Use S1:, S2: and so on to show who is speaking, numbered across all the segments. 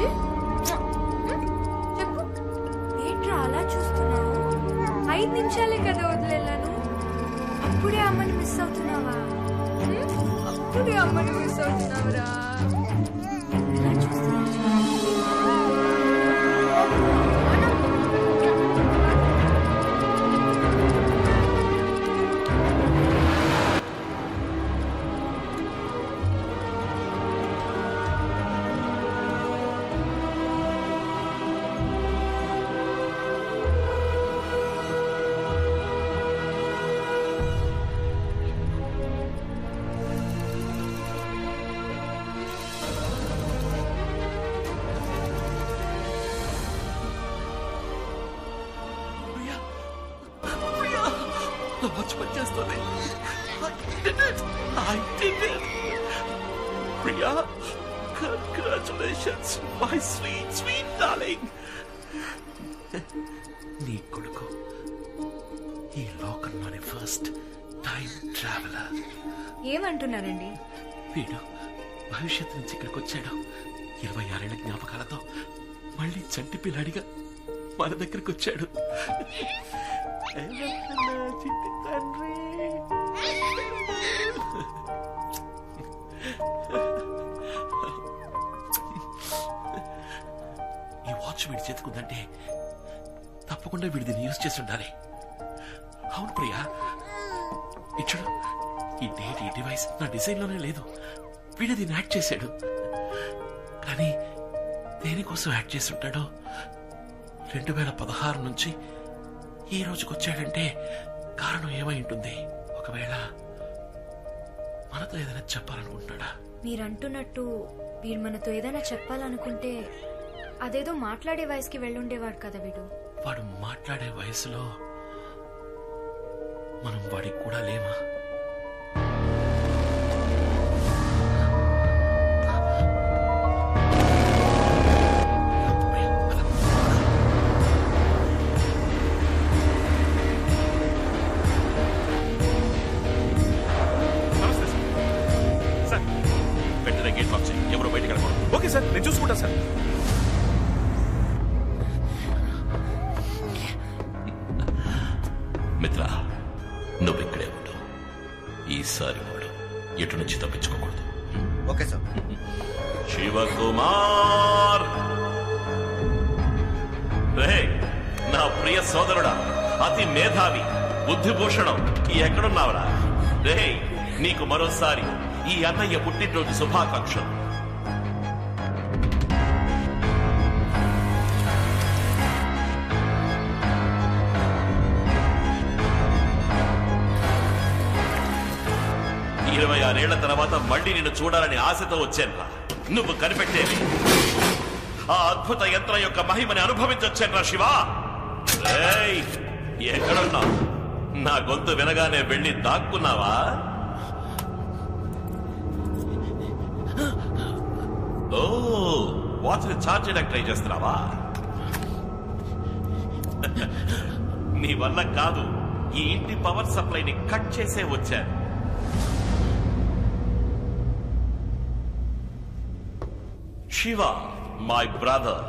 S1: బుజ్జి చెప్పు. ఏంట్రా అలా చూస్తున్నావు? 5 నిమిషాలే కదా వదిలేను. అప్పుడే అమ్మని మిస్ అవుతున్నావా? అప్పుడే అమ్మని మిస్ అవుతున్నావురా. ఎలా చూస్తున్నావు?
S2: Priya, congratulations, my sweet, sweet darling. నీ కొడుకు ఈ లోకంలోని ఫస్ట్ టైం ట్రావెలర్.
S1: ఏమంటున్నారండి?
S2: వీడు భవిష్యత్తు నుంచి ఇక్కడికి వచ్చాడు. 26 ఏళ్ల జ్ఞాపకాలతో మళ్ళీ చంటి పిల్లాడిగా మన దగ్గరికి వచ్చాడు. ఈ వాచ్ వీడి చేతుకుందంటే తప్పకుండా వీడి దీన్ని యూజ్ చేసి ఉండాలి. అవును ప్రియా, ఇచ్చుడు ఈ డేట్, ఈ డివైస్ నా డిజైన్ లోనే లేదు. వీడు దీన్ని యాడ్ చేశాడు. కానీ దేనికోసం యాడ్ చేసి ఉంటాడో 2016 నుంచి ఈ రోజుకి వచ్చాడంటే కారణం ఏమై ఉంటుంది? ఒకవేళ మనతో ఏదైనా చెప్పాలనుకుంటున్నాడా?
S1: మీరంటున్నట్టు వీడు మనతో ఏదైనా చెప్పాలనుకుంటే అదేదో మాట్లాడే వయసుకి వెళ్ళుండేవాడు కదా వీడు.
S2: వాడు మాట్లాడే వయసులో మనం వాడికి కూడా లేమా? ఎవరు బయటకు వెళ్ళకూడదు.
S3: ఓకే సార్, నేను చూసుకుంటా సార్.
S2: మిత్ర, నువ్వు ఇక్కడే ఉండు. ఈసారి వాడు ఎటు నుంచి తప్పించుకోకూడదు.
S4: Okay sir.
S2: శివకుమార్, రే నా ప్రియ సోదరుడా, అతి మేధావి, బుద్ధిభూషణం, ఎక్కడున్నావురా? రే నీకు మరోసారి ఈ అన్నయ్య పుట్టినరోజు శుభాకాంక్షలు. ఇరవై 26 తర్వాత మళ్ళీ నిన్ను చూడాలని ఆశతో వచ్చానురా. నువ్వు కనిపెట్టేవి ఆ అద్భుత యంత్రం యొక్క మహిమని అనుభవించొచ్చానురా శివ. ఎక్కడున్నావు? నా గొంతు వినగానే వెళ్ళి దాక్కున్నావా? ఓ, వాచ్ని ఛార్జ్ చేయడానికి ట్రై చేస్తున్నావా? నీ వల్ల కాదు, ఈ ఇంటి పవర్ సప్లైని కట్ చేసే వచ్చాను. శివ, మై బ్రదర్,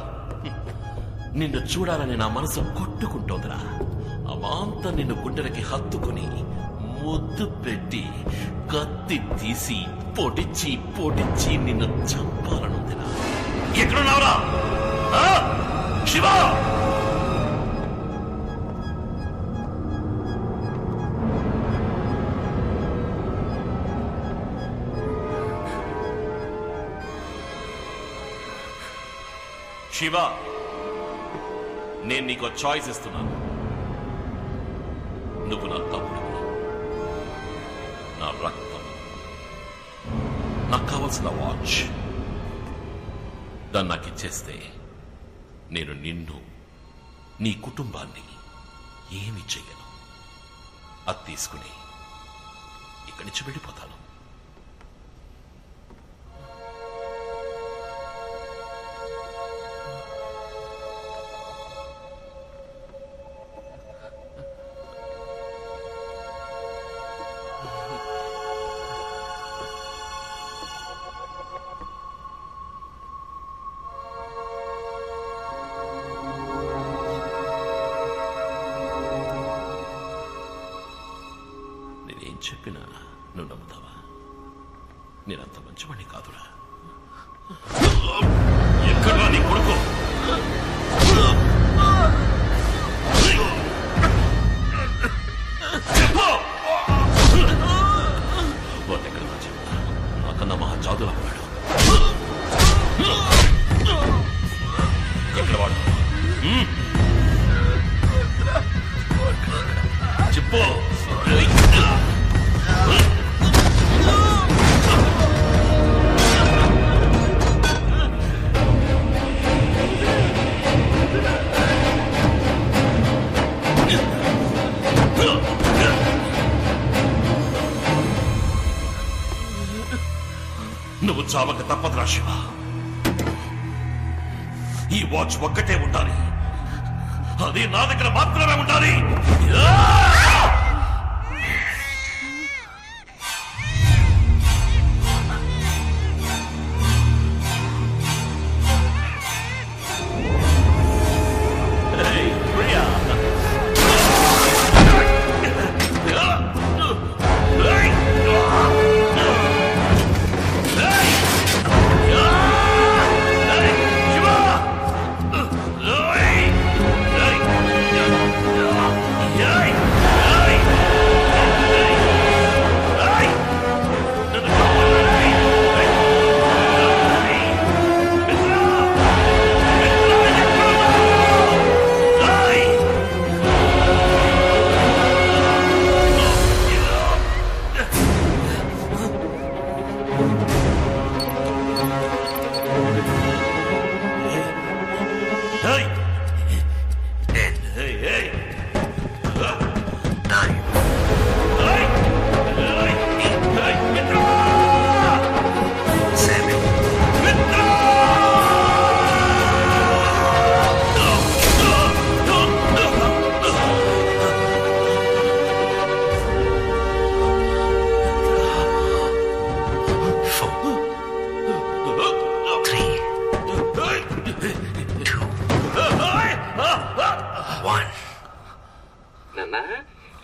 S2: నిన్ను చూడాలని నా మనసు కొట్టుకుంటోందిరా. అమాంత నిన్ను గుండెలకి హత్తుకుని ముద్దు పెట్టి కత్తి తీసి పొడిచి పొడిచి నిన్ను చంపాలనుందిరా. ఎక్కడున్నావురా శివ? శివ, నేను నీకు చాయిస్ ఇస్తున్నాను. నువ్వు నా తమ్ముడు, నా రక్తం, నాకు కావాల్సిన వాచ్. దాన్ని నాకు ఇచ్చేస్తే నేను నిన్ను, నీ కుటుంబాన్ని ఏమి చెయ్యను. అది తీసుకుని ఇక్కడి నుంచి వెళ్ళిపోతాను. చెప్పినా నువ్వు నమ్ముతావా? నేనంత మంచివాణ్ణి కాదురా. ఎక్కడా నీ కొడుకు? వాడు ఎక్కడన్నా చెప్తా, నాకన్నా మహా జాదులా ఉన్నాడు. ఎక్కడ వాడు? చెప్పు. నువ్వు చావక తప్పదురా శివ. ఈ వాచ్ ఒక్కటే ఉండాలి, అది నా దగ్గర మాత్రమే ఉండాలి.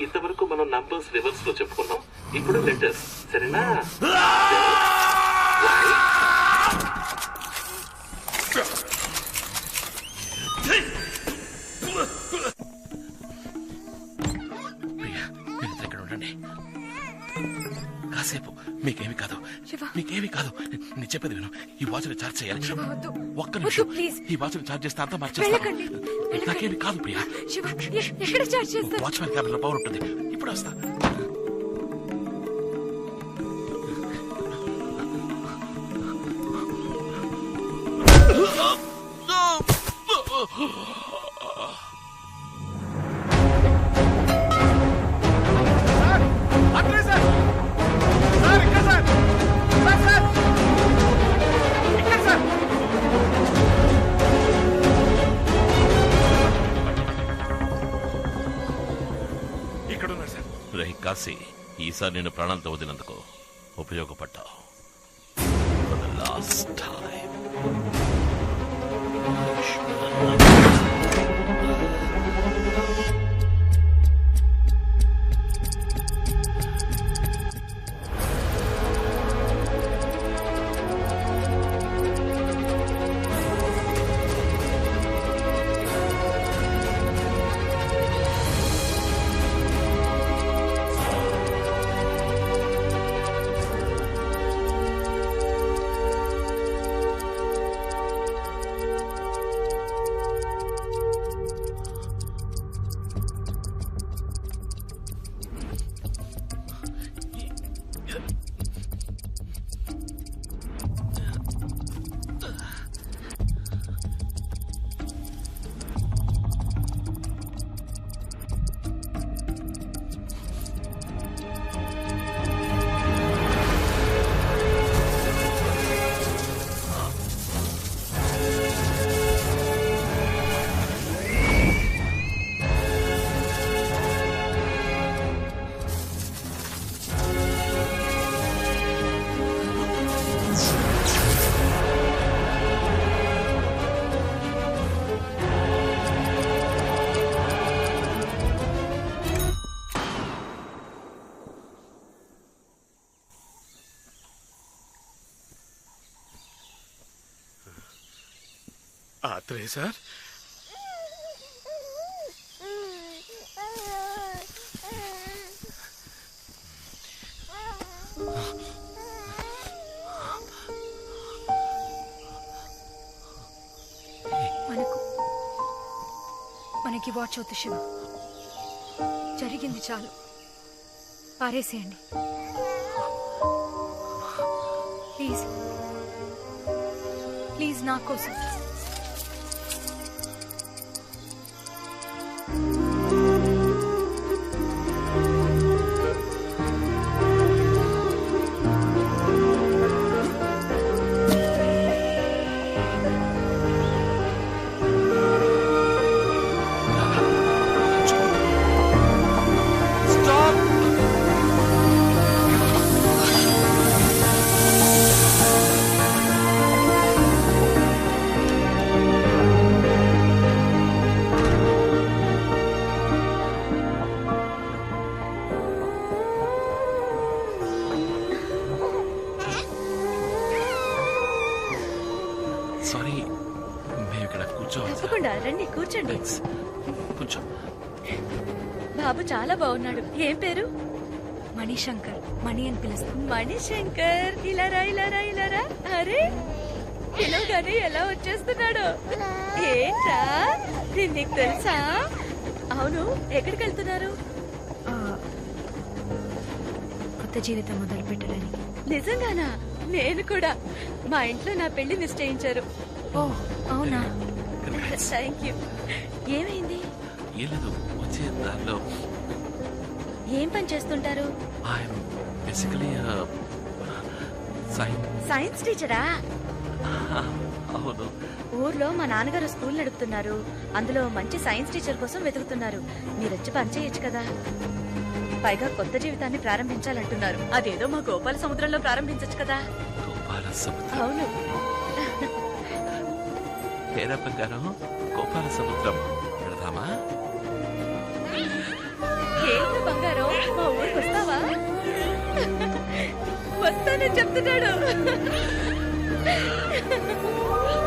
S2: ఇంతవరకు మనం నంబర్స్ రివర్స్ లో చెప్పుకున్నాం, ఇప్పుడు లెటర్స్. సరేనా? ఇక్కడ ఉండండి కాసేపు. మీకేమి కాదు, మీకేమి కాదు. నేను చెప్పేది విను. ఈ వాచ్ని ఛార్జ్ చేయాలి. ఒక్క నిమిషం. ఈ వాచ్ని ఛార్జ్ చేస్తే అంతా మార్చేస్తాను. నాకేమి కాదు ప్రియా. వాచ్మెన్ క్యాబిన్ లో పవర్ ఉంటుంది. ఇప్పుడు వస్తా. కాశీ, ఈసారి నేను ప్రాణాలతో వదిలినందుకు ఉపయోగపడ్డావు. For the last time.
S3: Atreya sir,
S1: మనకి వాచ్ అవుతు శివ. జరిగింది చాలు, పారేసేయండి ప్లీజ్. ప్లీజ్ నా కోసం.
S2: సారీ, మేము ఇక్కడ కూర్చోవాలి.
S4: తప్పకుండా రండి, కూర్చోండి.
S2: కొంచెం
S4: బాబు చాలా బాగున్నాడు. ఏం పేరు?
S1: మణిశంకర్. మణి అని పిలుస్తాం.
S4: మణిశంకర్. ఇలారా ఇలారా ఇలారా. అరే పిలవగానే ఎలా వచ్చేస్తున్నాడు. ఏంట్రా, నేను నీకు తెలుసా? అవును, ఎక్కడికి వెళ్తున్నారు?
S1: ఆ, కొత్త జీవితం మొదలు పెట్టడానికి.
S4: నిజంగానా? నేను కూడా. మా ఇంట్లో నా పెళ్లి నిశ్చయించారు.
S1: ఓ అవునా?
S4: Thank you. ఏమైంది?
S2: ఏం లేదు, వచ్చే దారిలో.
S4: ఏం పని చేస్తుంటారు?
S2: ఐఎమ్ బేసికలీ
S4: సైన్స్ టీచరా?
S2: అవును.
S4: ఊర్లో మా నాన్నగారు స్కూల్ నడుపుతున్నారు. అందులో మంచి సైన్స్ టీచర్ కోసం వెతుకుతున్నారు. మీరొచ్చి పని చేయొచ్చు కదా. పైగా కొత్త జీవితాన్ని ప్రారంభించాలంటున్నారు. అదేదో మా గోపాల సముద్రంలో ప్రారంభించచ్చు కదా.
S2: గోపాల సముద్రం?
S4: అవును.
S2: పేరా బంగారం, గోపాల సముద్రం వెళదామా?
S4: ఏంటి బంగారం, మా ఊరికి వస్తావా? వస్తానని చెప్తున్నాడు.